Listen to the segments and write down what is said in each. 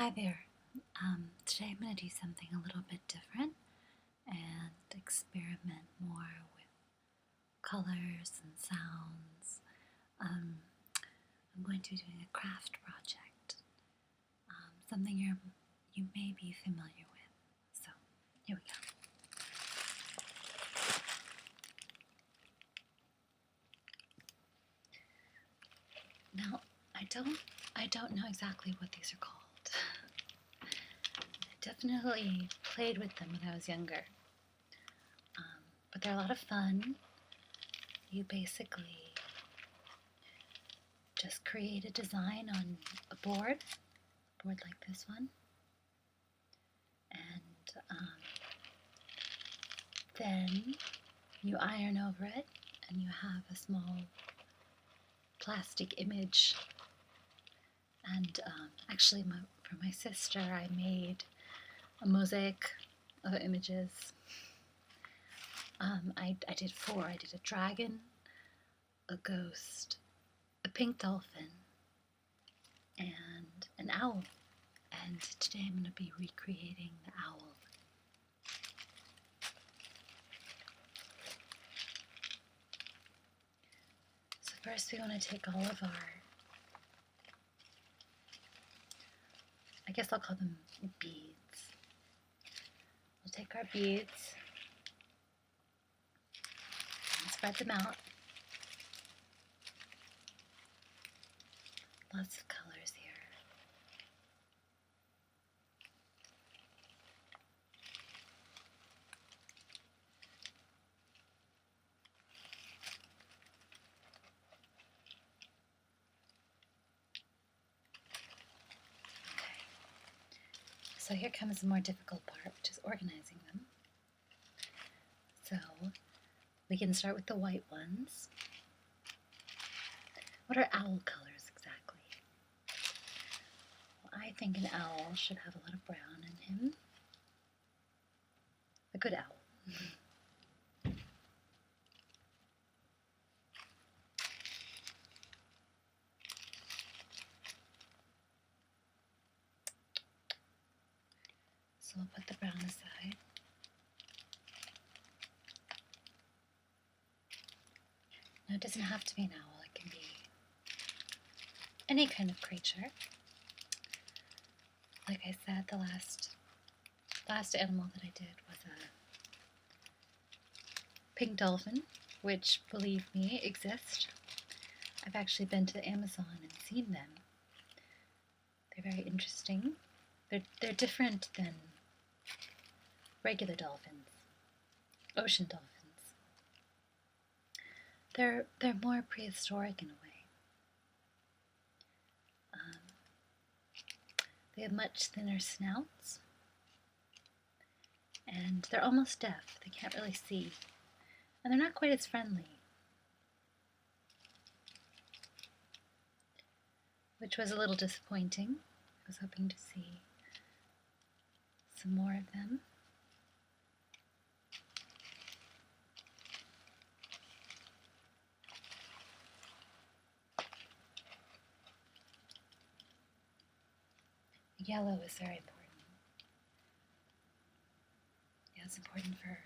Hi there. Today I'm going to do something a little bit different and experiment more with colors and sounds. I'm going to be doing a craft project, something you may be familiar with. So here we go. Now I don't know exactly what these are called. I definitely played with them when I was younger, but they're a lot of fun. You basically just create a design on a board like this one, and then you iron over it and you have a small plastic image. And actually for my sister I made a mosaic of images. I did 4. I did a dragon, a ghost, a pink dolphin, and an owl. And today I'm going to be recreating the owl. So first we want to take all of our, I guess I'll call them beads. We'll take our beads and spread them out. Lots of colors here. So here comes the more difficult part, which is organizing them. So we can start with the white ones. What are owl colors exactly? Well, I think an owl should have a lot of brown in him. A good owl. So we'll put the brown aside. Now it doesn't have to be an owl, it can be any kind of creature. Like I said, the last animal that I did was a pink dolphin, which, believe me, exist. I've actually been to Amazon and seen them. They're very interesting. They're different than regular dolphins, ocean dolphins. They're more prehistoric in a way. They have much thinner snouts, and they're almost deaf. They can't really see, and they're not quite as friendly, which was a little disappointing. I was hoping to see some more of them. Yellow is very important. Yeah, it's important for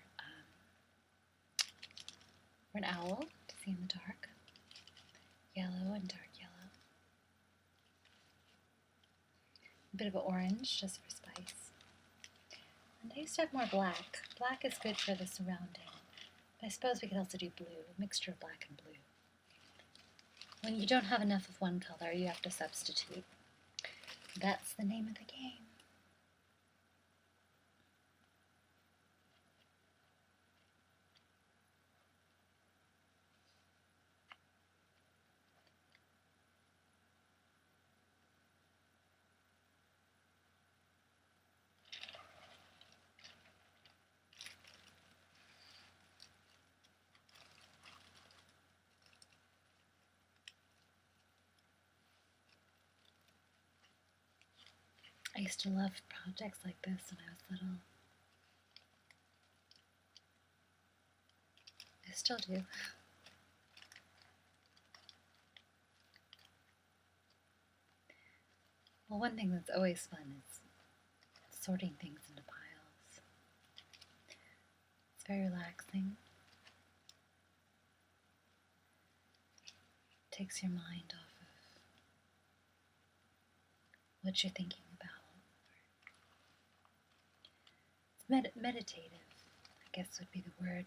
an owl to see in the dark. Yellow and dark yellow. A bit of an orange just for spice. And I used to have more black. Black is good for the surrounding. But I suppose we could also do blue, a mixture of black and blue. When you don't have enough of one color, you have to substitute. That's the name of the game. I used to love projects like this when I was little. I still do. Well, one thing that's always fun is sorting things into piles. It's very relaxing. Takes your mind off of what you're thinking about. It's meditative, I guess would be the word.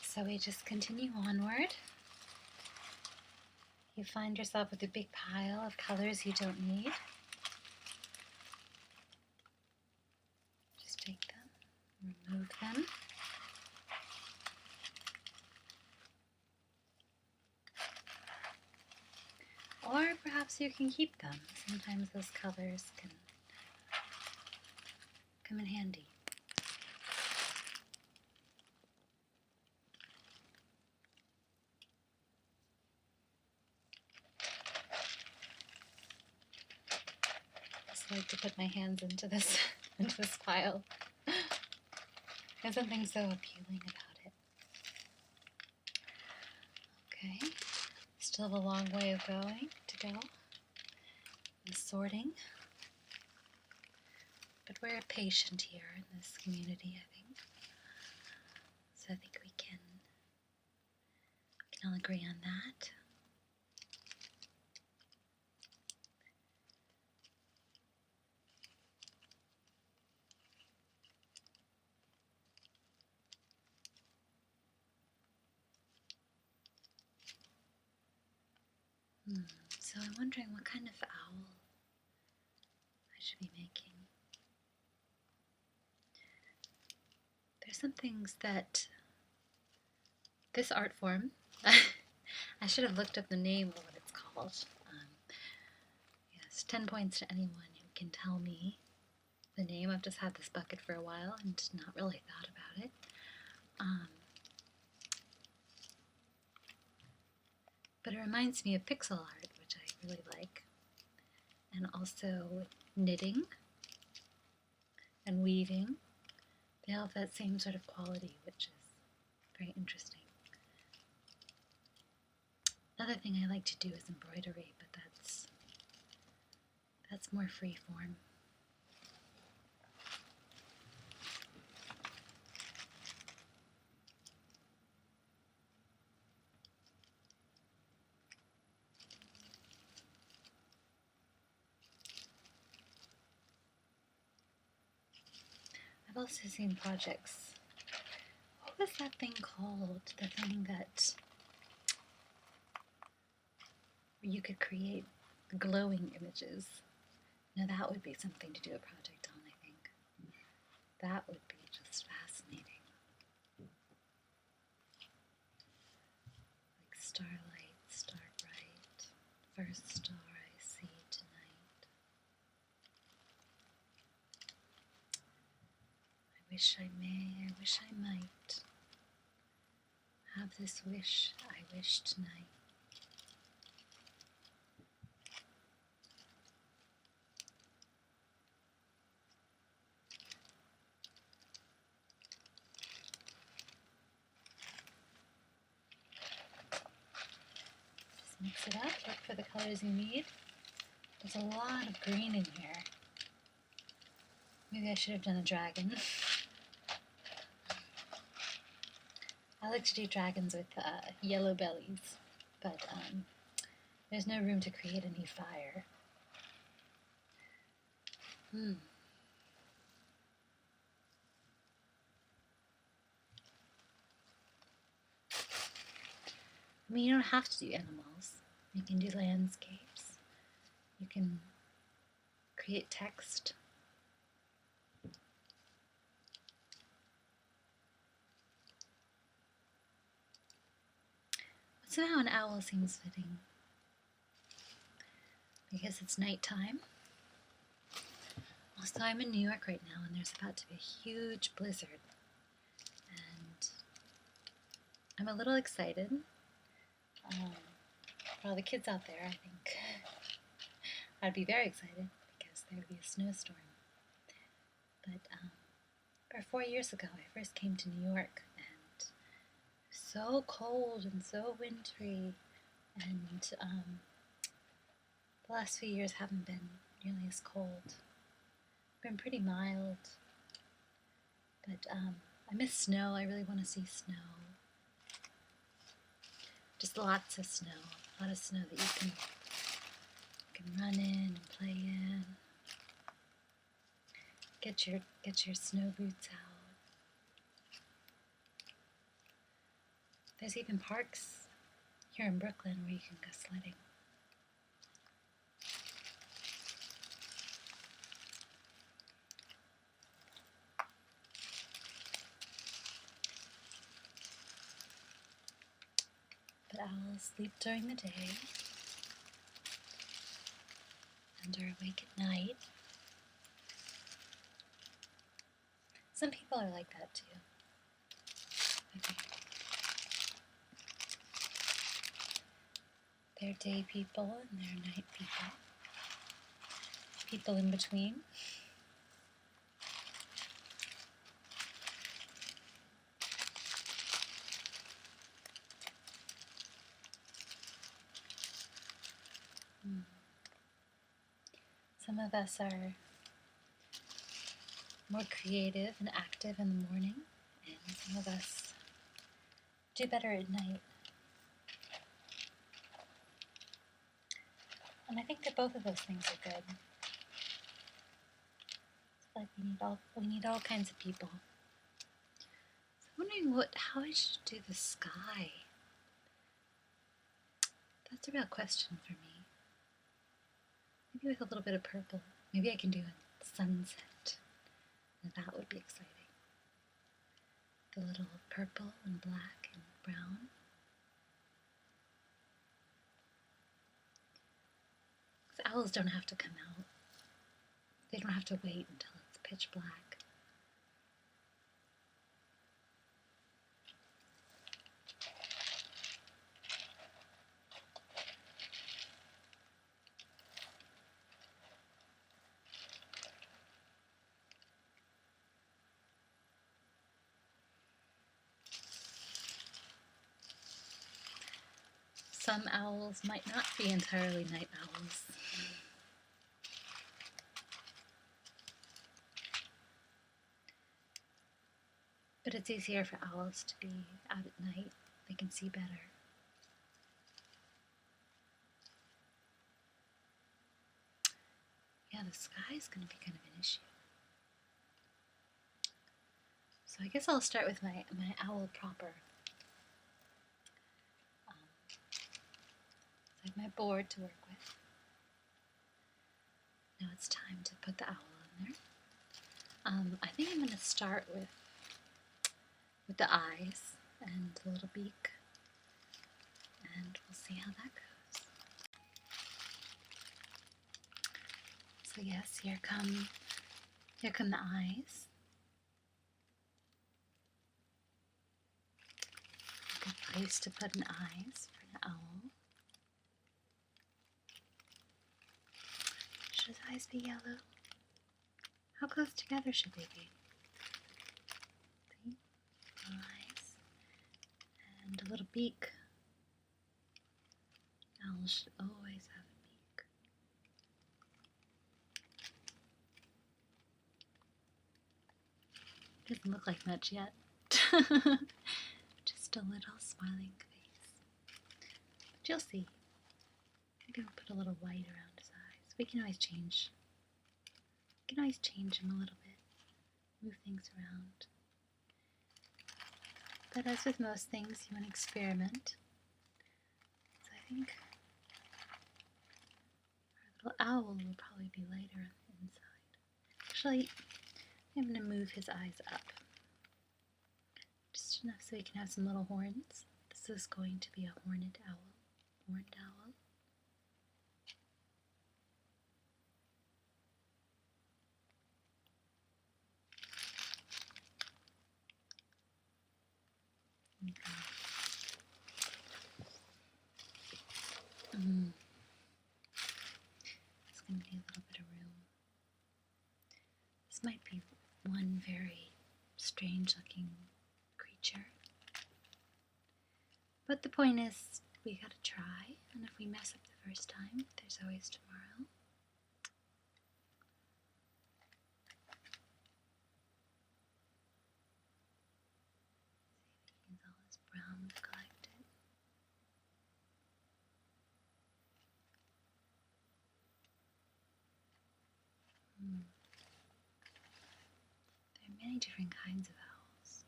So we just continue onward. You find yourself with a big pile of colors you don't need. Just take them, remove them. Or perhaps you can keep them. Sometimes those colors can come in handy. I just like to put my hands into this pile. There's something so appealing about it. Okay, still have a long way of going to go. The sorting. But we're patient here in this community, I think. So I think we can all agree on that. So I'm wondering what kind of owl I should be making. There's some things that this art form, I should have looked up the name of what it's called. Yes, 10 points to anyone who can tell me the name. I've just had this bucket for a while and not really thought about it. But it reminds me of pixel art, which I really like, and also knitting and weaving. They all have that same sort of quality, which is very interesting. Another thing I like to do is embroidery, but that's more free form. I've also seen projects. What was that thing called? The thing that you could create glowing images. Now that would be something to do a project on, I think. That would be just fascinating. Like starlight, star bright, first star I see tonight. I wish I may, I wish I might have this wish I wish tonight. Just mix it up, look for the colors you need. There's a lot of green in here. Maybe I should have done a dragon. I like to do dragons with yellow bellies, but there's no room to create any fire. I mean, you don't have to do animals. You can do landscapes. You can create text. But somehow an owl seems fitting. Because it's nighttime. Also, I'm in New York right now, and there's about to be a huge blizzard. And I'm a little excited. For all the kids out there, I think I'd be very excited because there would be a snowstorm. But about 4 years ago, I first came to New York, and it was so cold and so wintry, and the last few years haven't been nearly as cold. Been pretty mild, but I miss snow. I really want to see snow. Just lots of snow. A lot of snow that you can run in and play in. Get your snow boots out. There's even parks here in Brooklyn where you can go sledding. But owls sleep during the day and are awake at night. Some people are like that too, I think. They're day people and they're night people. People in between. Some of us are more creative and active in the morning, and some of us do better at night. And I think that both of those things are good. It's like we need all kinds of people. So I'm wondering how I should do the sky. That's a real question for me. Maybe with a little bit of purple. Maybe I can do a sunset. And that would be exciting. The little purple and black and brown. Because owls don't have to come out. They don't have to wait until it's pitch black. Some owls might not be entirely night owls. But it's easier for owls to be out at night. They can see better. Yeah, the sky is going to be kind of an issue. So I guess I'll start with my owl proper. I have my board to work with. Now it's time to put the owl in there. I think I'm going to start with the eyes and the little beak, and we'll see how that goes. So yes, here come the eyes. A good place to put an eyes for an owl. Should his eyes be yellow? How close together should they be? See? Eyes. And a little beak. Owls should always have a beak. Doesn't look like much yet. Just a little smiling face. But you'll see. Maybe we'll put a little white around his eyes. We can always change. We can always change him a little bit. Move things around. But as with most things, you want to experiment. So I think our little owl will probably be lighter on the inside. Actually, I'm going to move his eyes up. Just enough so he can have some little horns. This is going to be a horned owl. Horned owl. It's going to need a little bit of room. This might be one very strange looking creature. But the point is, we gotta try, and if we mess up the first time, there's always tomorrow. Use all this brown to collect it. There are many different kinds of owls.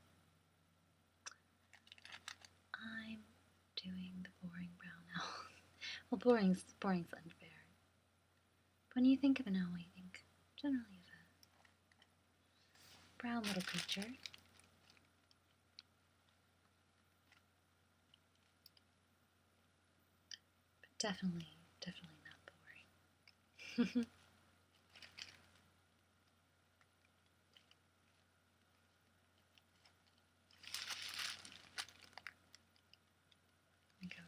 I'm doing the boring brown owl. Well, boring's unfair. When you think of an owl, you think generally of a brown little creature. But definitely not boring. Okay,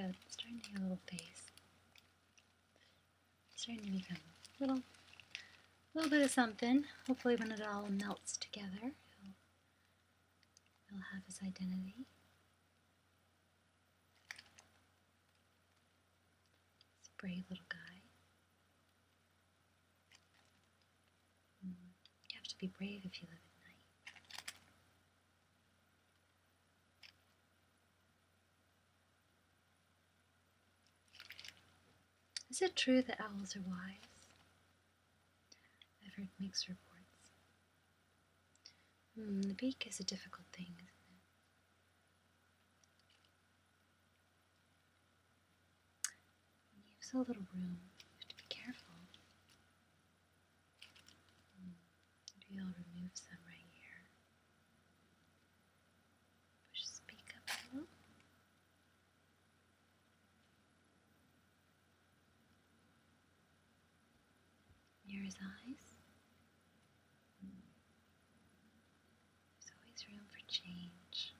we're starting to get a little face. Starting to become a little bit of something. Hopefully when it all melts together, he'll have his identity. He's a brave little guy. You have to be brave if you live at night. Is it true that owls are wise? I've heard mixed reports. The beak is a difficult thing, isn't it? When you have so little room, you have to be careful. Maybe I'll remove some right here. Push his beak up a little. Near his eyes. There's always room for change.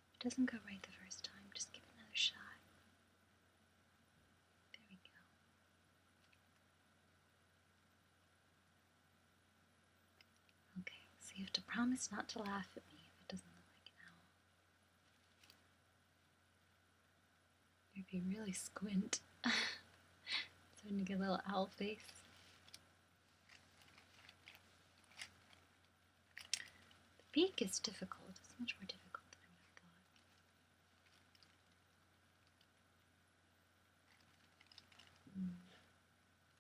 If it doesn't go right the first time, just give it another shot. There we go. Okay, so you have to promise not to laugh at me if it doesn't look like an owl. Or if you really squint, starting to get a little owl face. The beak is difficult. It's much more difficult than I would have thought.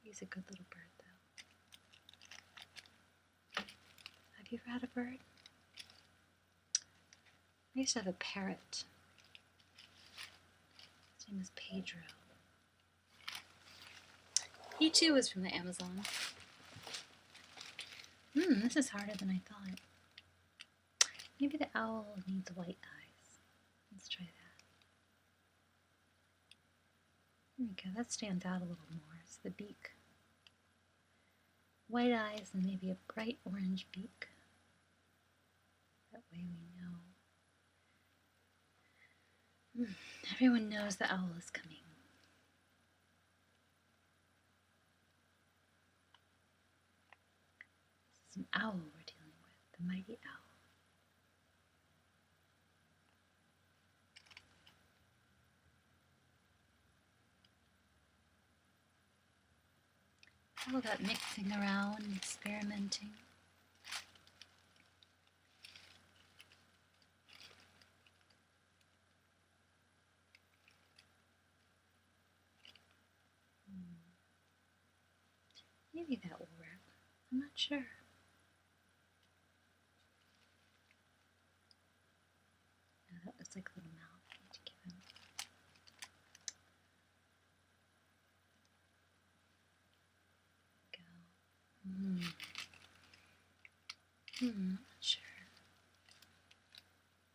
He's a good little bird, though. Have you ever had a bird? I used to have a parrot. His name was Pedro. He too was from the Amazon. This is harder than I thought. Maybe the owl needs white eyes. Let's try that. There we go. That stands out a little more. It's the beak. White eyes and maybe a bright orange beak. That way we know. Everyone knows the owl is coming. This is an owl we're dealing with, the mighty owl. All that mixing around and experimenting. Maybe that will work. I'm not sure. No, that looks like a little mouth. I need to give him. Go. I'm not sure.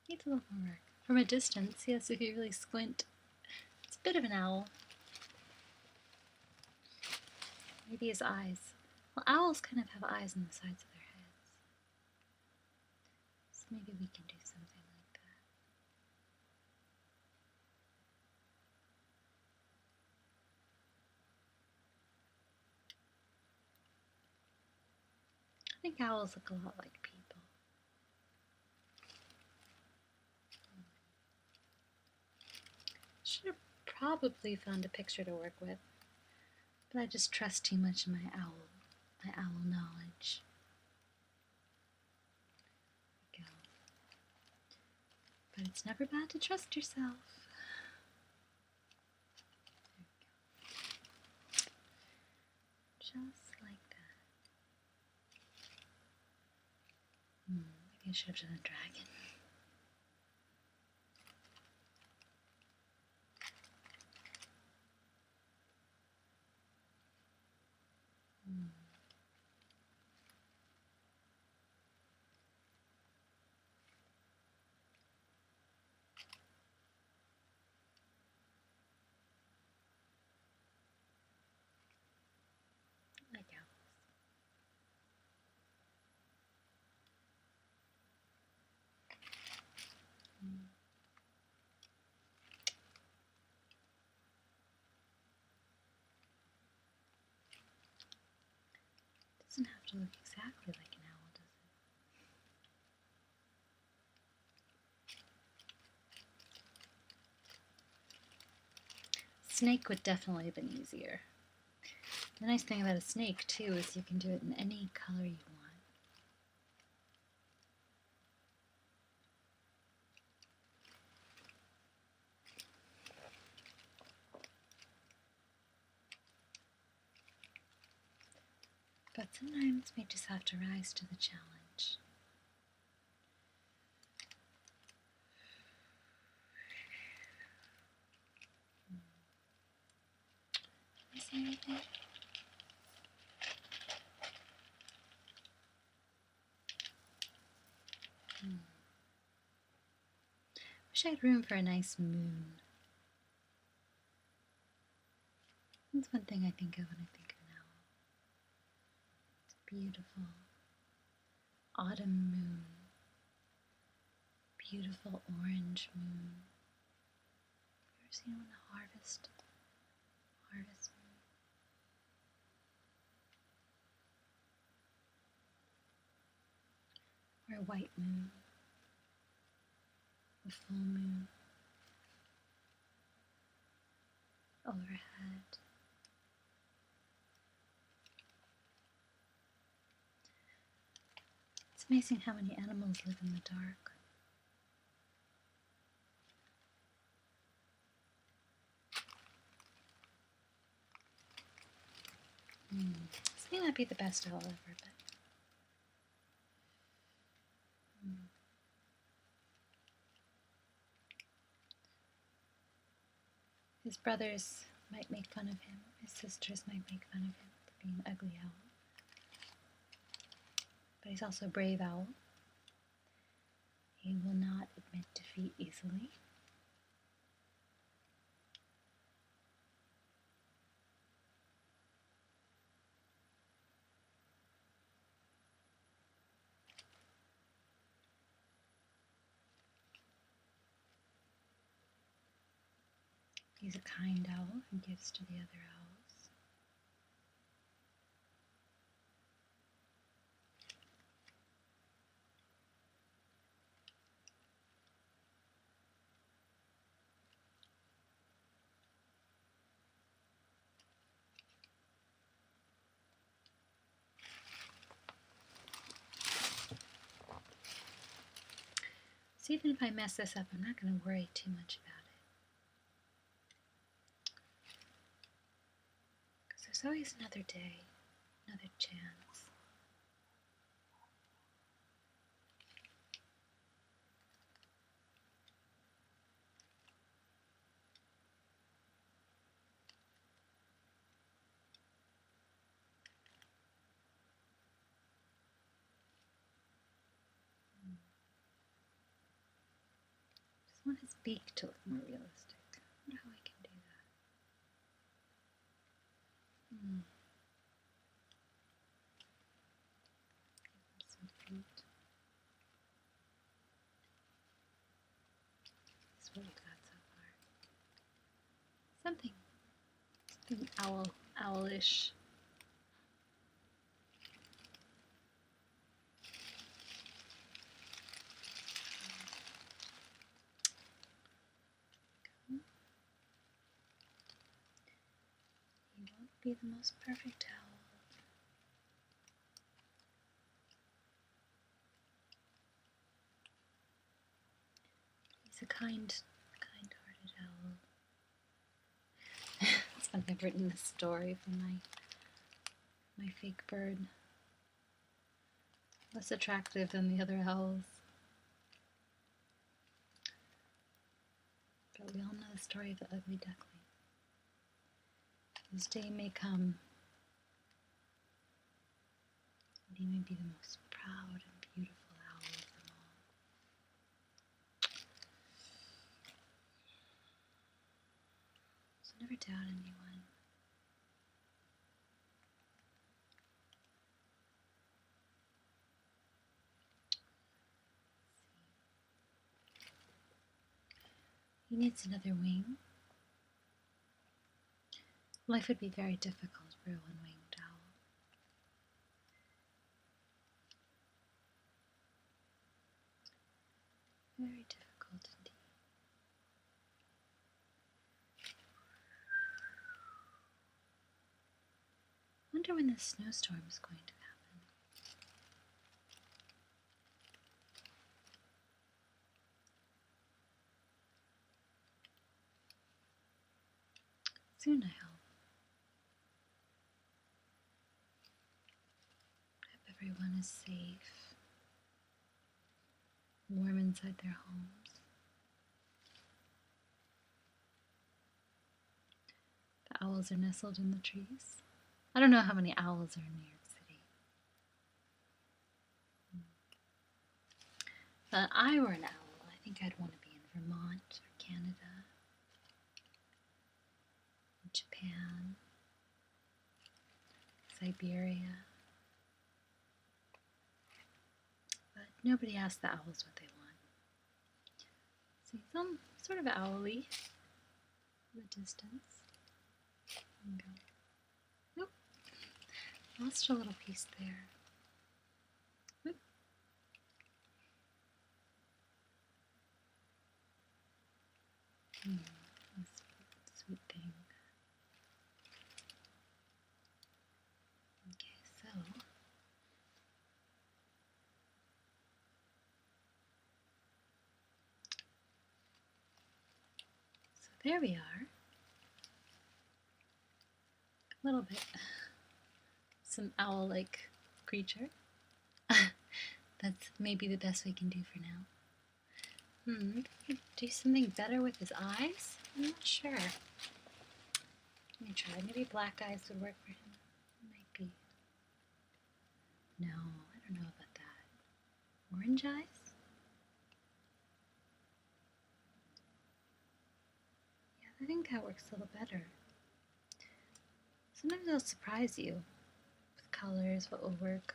Needs a little more work. From a distance, yes, if you really squint, it's a bit of an owl. Maybe his eyes. Well, owls kind of have eyes on the sides of their heads. So maybe we can do something like that. I think owls look a lot like people. probably found a picture to work with, but I just trust too much in my owl knowledge. There we go. But it's never bad to trust yourself. Just like that. Maybe I should have done a dragon. Like owls. Doesn't have to look exactly like an owl, does it? Snake would definitely have been easier. The nice thing about a snake, too, is you can do it in any color you want. But sometimes we just have to rise to the challenge. Did I say anything? Wish I had room for a nice moon. That's one thing I think of when I think of an owl. It's a beautiful autumn moon. Beautiful orange moon. You ever seen one harvest moon? Or a white moon. A full moon. Overhead. It's amazing how many animals live in the dark. This may not be the best owl ever, but his brothers might make fun of him. His sisters might make fun of him for being an ugly owl. But he's also a brave owl. He will not admit defeat easily. He's a kind owl who gives to the other owls. So even if I mess this up, I'm not going to worry too much about it. Because there's always another day, another chance. I want his beak to look more realistic. I wonder how I can do that. Some feet. That's what we've got so far. Something owlish. be the most perfect owl. He's a kind-hearted owl. It's funny, I've written this story for my fake bird. Less attractive than the other owls. But we all know the story of the ugly duckling. This day may come, and he may be the most proud and beautiful owl of them all. So never doubt anyone. He needs another wing. Life would be very difficult for a one-winged owl. Very difficult indeed. I wonder when this snowstorm is going to happen. Soon, I hope. Hope everyone is safe, warm inside their homes. The owls are nestled in the trees. I don't know how many owls are in New York City. But if I were an owl, I think I'd want to be in Vermont or Canada, Japan, Siberia. But nobody asks the owls what they want. See, some sort of owly in the distance. There we go. Nope. Lost a little piece there. Oop. Sweet thing. Okay, so there we are. A little bit. Some owl-like creature. That's maybe the best we can do for now. Do something better with his eyes? I'm not sure. Let me try. Maybe black eyes would work for him. Might be. No, I don't know about that. Orange eyes? Yeah, I think that works a little better. Sometimes they'll surprise you with colors, what will work.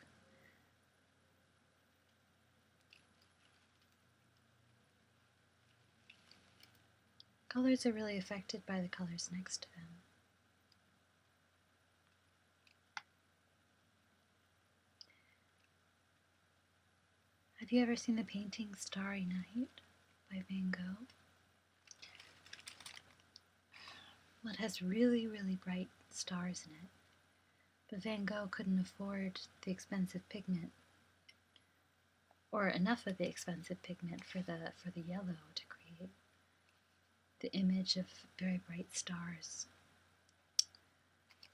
Colors are really affected by the colors next to them. Have you ever seen the painting Starry Night by Van Gogh? Well, it has really, really bright stars in it, but Van Gogh couldn't afford the expensive pigment, or enough of the expensive pigment for the yellow to create the image of very bright stars.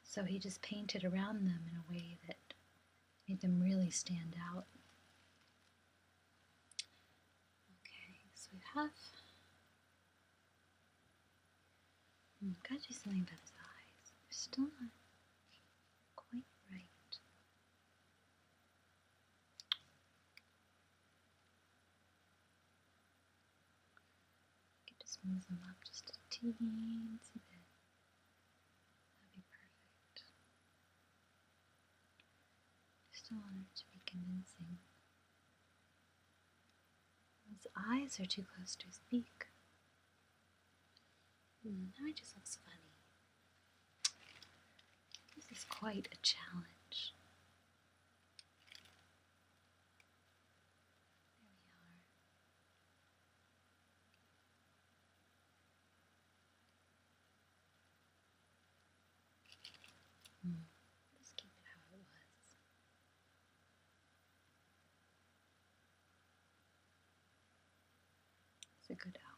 So he just painted around them in a way that made them really stand out. Okay, so we have... gotta do something about his eyes. They're still not quite right. I could just move them up just a teensy bit. That'd be perfect. Still want it to be convincing. His eyes are too close to his beak. Now he just looks funny. This is quite a challenge. There He's a good owl.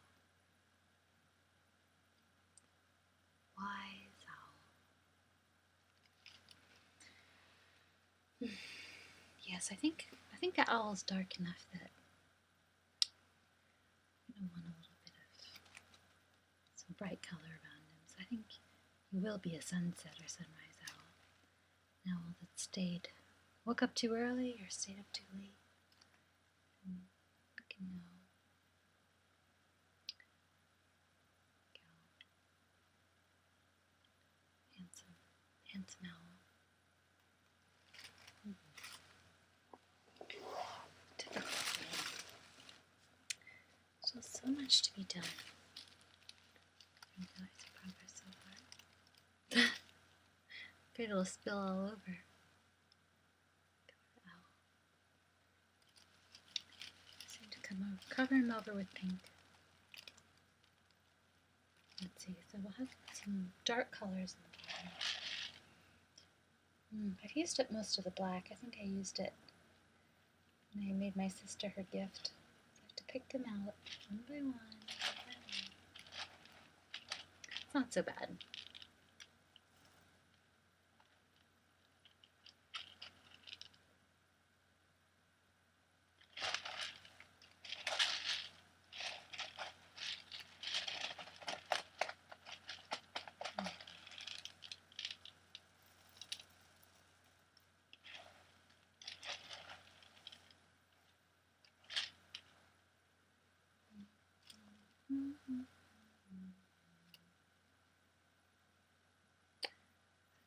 Wise owl. Yes, I think the owl is dark enough that I don't want a little bit of some bright color around him. So I think he will be a sunset or sunrise owl. An owl that woke up too early or stayed up too late. And we can know. Handsome owl. Typical. Still so much to be done. I realize progress so hard. Afraid it'll spill all over. Owl. Seem to cover him over with pink. Let's see, so we'll have some dark colors in the bottom. I've used up most of the black. I think I used it when I made my sister her gift. So I have to pick them out one by one. It's not so bad.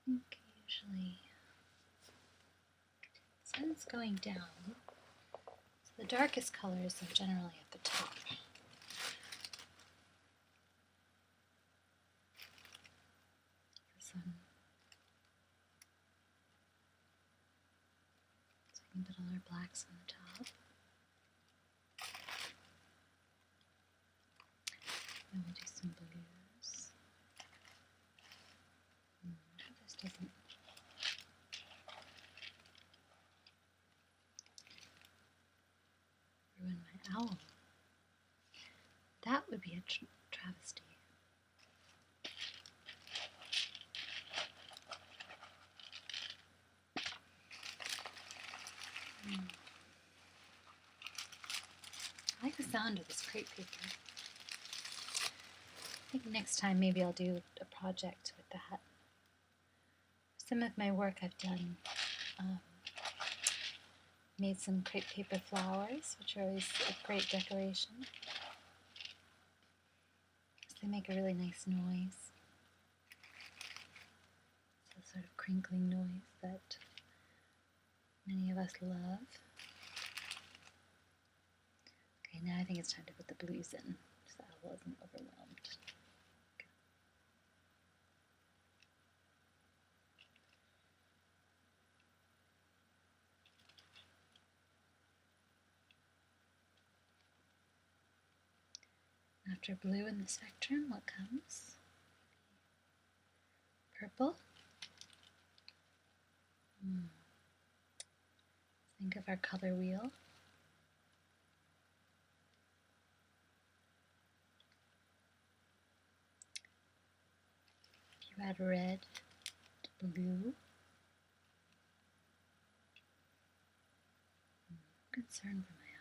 I think usually the sun's going down, so the darkest colors are generally at the top. The sun. So we can put all our blacks on the top. And we'll do some blues. This doesn't ruin my owl. That would be a travesty. I like the sound of this crepe paper. I think next time maybe I'll do a project with that. Some of my work I've done, made some crepe paper flowers, which are always a great decoration. They make a really nice noise. It's a sort of crinkling noise that many of us love. Okay, now I think it's time to put the blues in, so the owl isn't overwhelmed. After blue in the spectrum, what comes? Purple. Think of our color wheel. If you add red to blue, I'm concerned for my owl.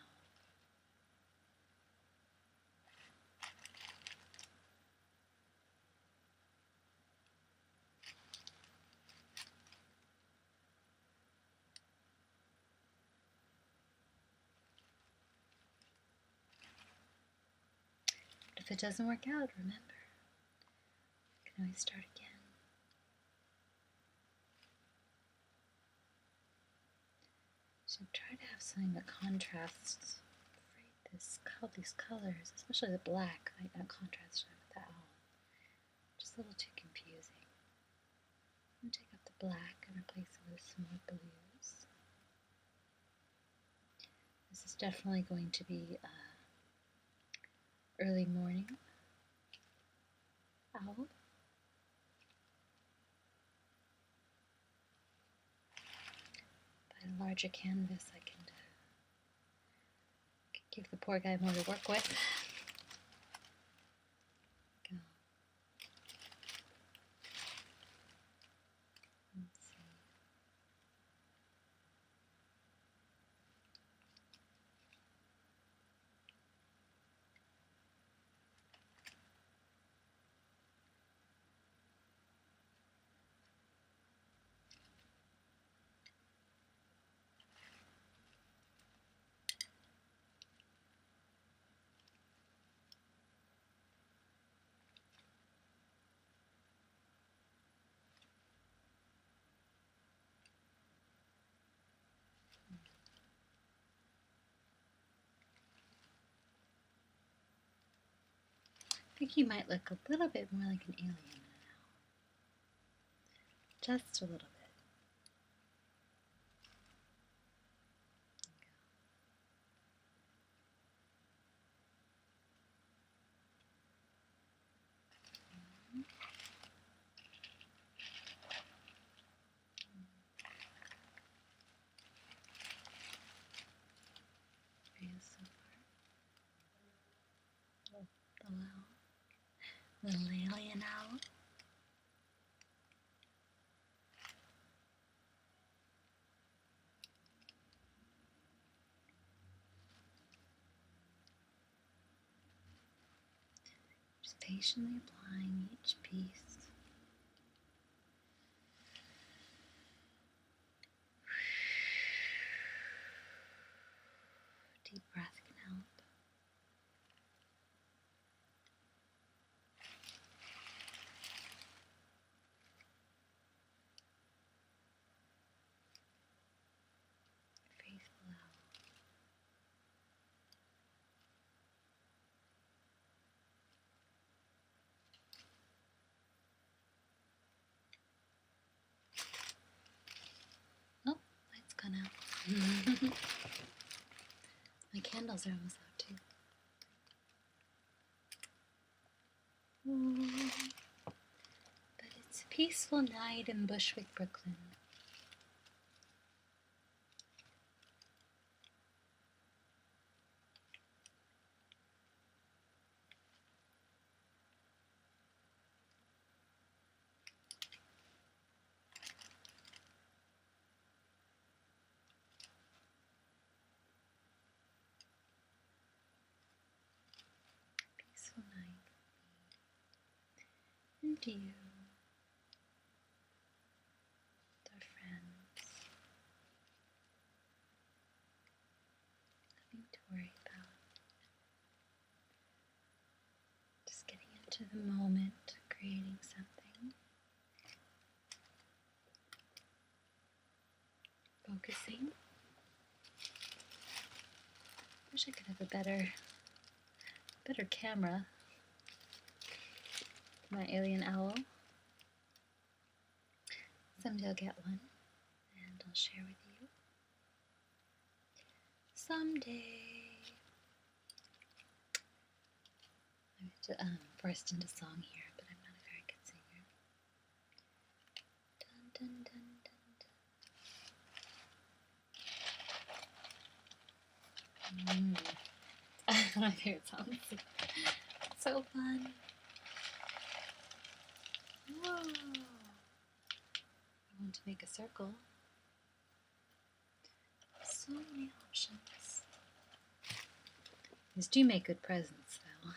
But if it doesn't work out, remember, you can always start again. So try to have something that contrasts these colors, especially the black, might not contrast with the owl. Just a little too confusing. I'm going to take up the black and replace it with some more blues. This is definitely going to be early morning owl. By a larger canvas, I can give the poor guy more to work with. think you might look a little bit more like an alien now. Just a little bit. Little alien owl. Just patiently applying each piece. Deep breath can help. Faithful owl. Oh, light's gone out. My candles are almost out too. Ooh. But it's a peaceful night in Bushwick, Brooklyn. Peaceful night. And you, with our friends. Nothing to worry about. Just getting into the moment, creating something. Focusing. Wish I could have a better camera. My alien owl. Someday I'll get one and I'll share with you. Someday. I'm forced into song here, but I'm not a very good singer. Dun, dun, dun, dun, dun. My favorite songs. So fun. Whoa. I want to make a circle. So many options. These do make good presents, though.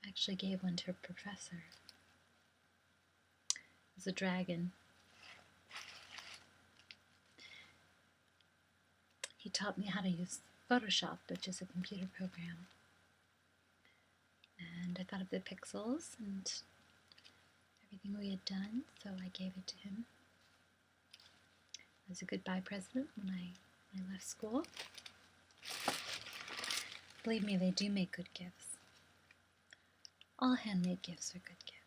I actually gave one to a professor. It was a dragon. He taught me how to use Photoshop, which is a computer program. And I thought of the pixels and everything we had done, so I gave it to him as a goodbye present when I left school. Believe me, they do make good gifts. All handmade gifts are good gifts.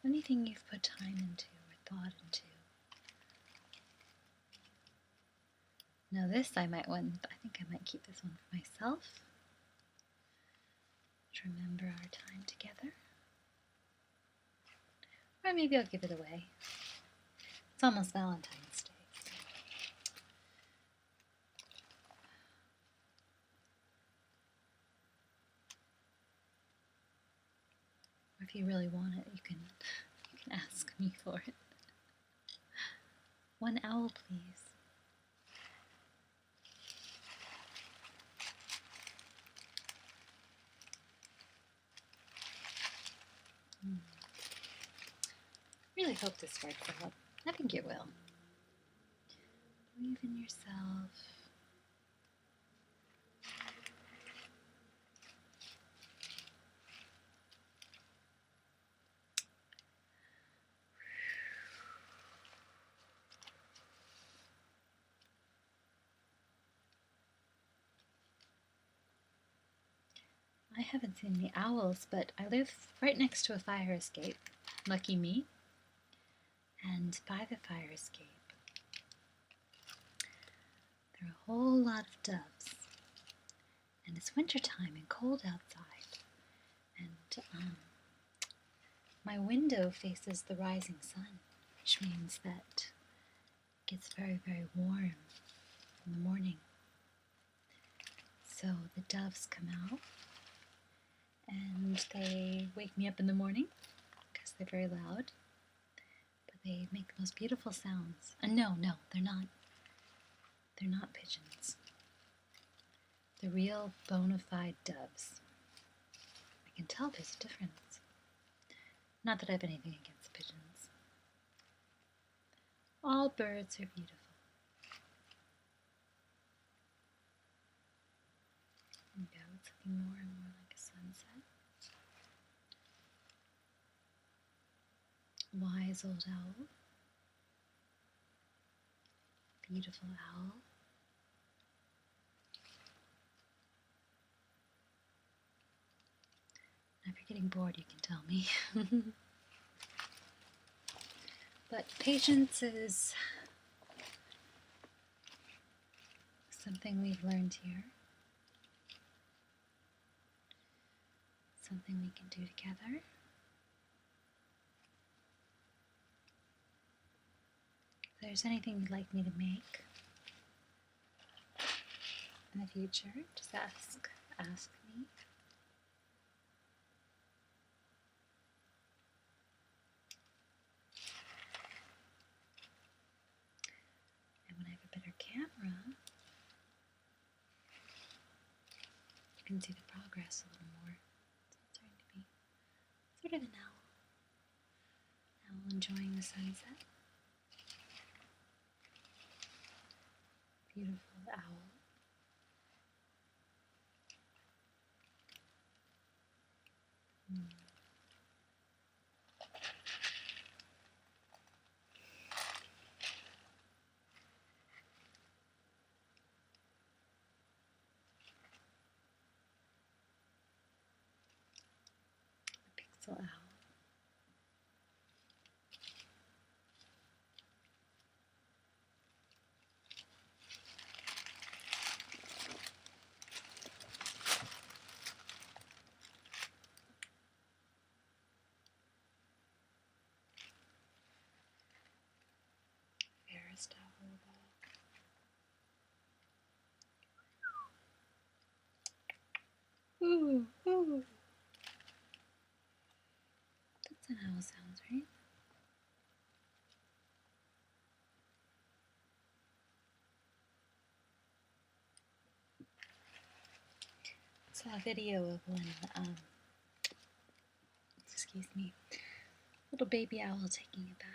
Anything you've put time into or thought into. Now this I think I might keep this one for myself. To remember our time together. Or maybe I'll give it away. It's almost Valentine's Day. Or if you really want it, you can ask me for it. One owl, please. Really hope this works out. I think it will. Believe in yourself. I haven't seen any owls, but I live right next to a fire escape. Lucky me. And by the fire escape, there are a whole lot of doves. And it's wintertime and cold outside. And my window faces the rising sun, which means that it gets very, very warm in the morning. So the doves come out and they wake me up in the morning because they're very loud. But they make the most beautiful sounds. And no, they're not. They're not pigeons. They're real bona fide doves. I can tell there's a difference. Not that I have anything against pigeons. All birds are beautiful. There we go, it's looking more and more like a sunset. Wise old owl. Beautiful owl. If you're getting bored, you can tell me. But patience is something we've learned here. Something we can do together. If there's anything you'd like me to make in the future, just ask me. And when I have a better camera, you can see the progress a little more. So it's starting to be sort of an owl. Owl enjoying the sunset. Beautiful owl. Pixel owl. Fairest owl of all. Ooh, ooh. That's not how it sounds, right? I saw a video of one, excuse me, little baby owl taking a bath.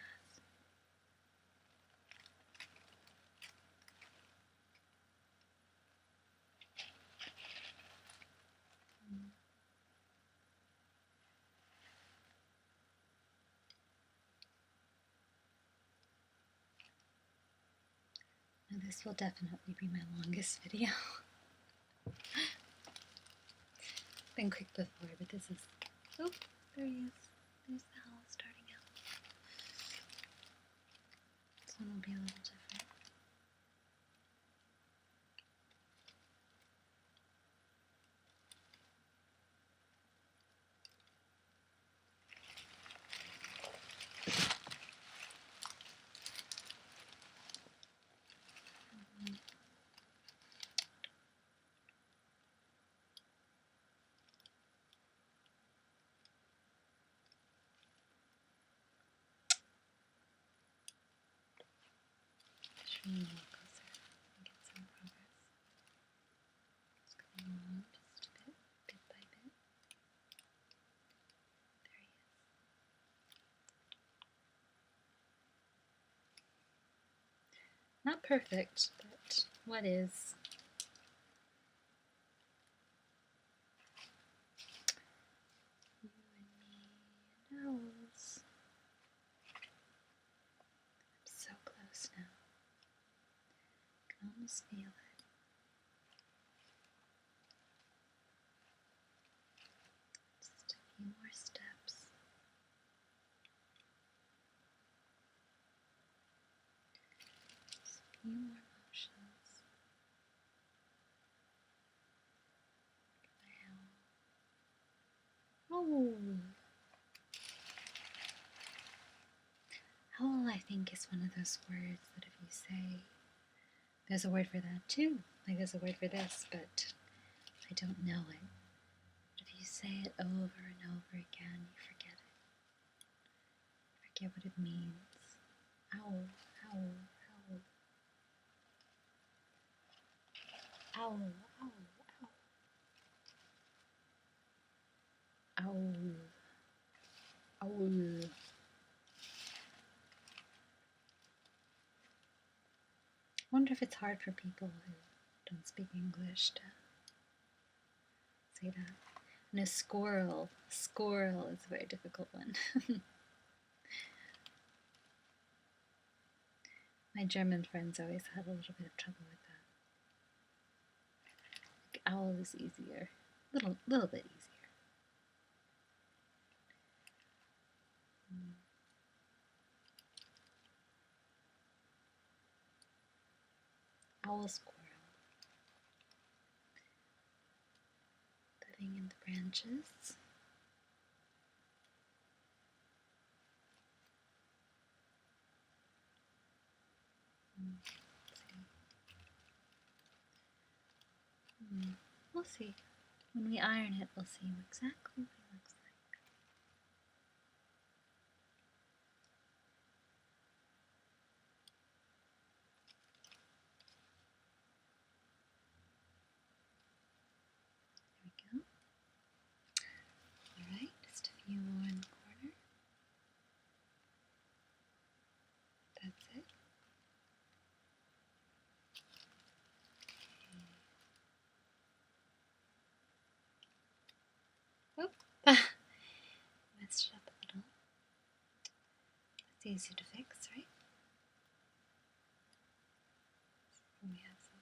Now this will definitely be my longest video. Been quick before, but this is, oh, there he is. There's the owl starting out. This one will be a little different. Show me a little closer and get some progress. Just going along just a bit by bit. There he is. Not perfect, but what is? You and me and owls. I'm so close now. I can almost feel it. few more motions. Oh, howl, I think, is one of those words that if you say, there's a word for that too. Like there's a word for this, but I don't know it. But if you say it over and over again, you forget it. Forget what it means. Owl, owl, owl. Owl, owl, owl. Owl. Owl. I wonder if it's hard for people who don't speak English to say that. And a squirrel. Squirrel is a very difficult one. My German friends always had a little bit of trouble with that. Like, owl is easier. Little bit easier. Owl, squirrel. Living in the branches. We'll see. When we iron it, we'll see exactly what it looks like. There we go. Alright, just a few more in the corner. That's it. Okay. Oh, messed it up a little. That's easy to fix, right? We have some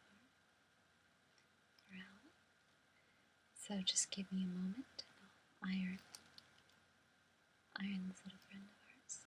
around. So just give me a moment and I'll iron this little friend.